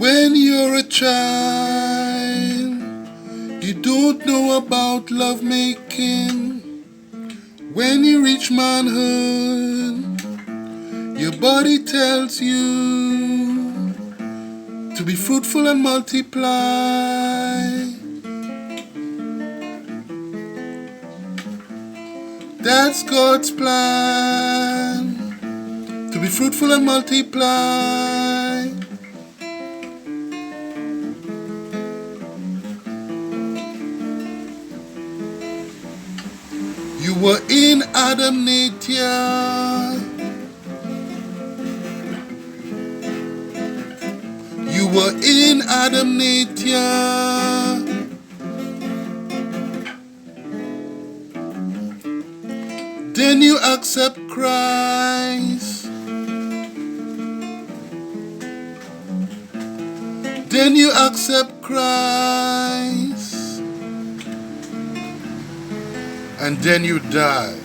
When you're a child, you don't know about love making. When you reach manhood, your body tells you to be fruitful and multiply. That's God's plan, to be fruitful and multiply. You were in Adam nature. You were in Adam nature. Then you accept Christ. Then you accept Christ. And then you die.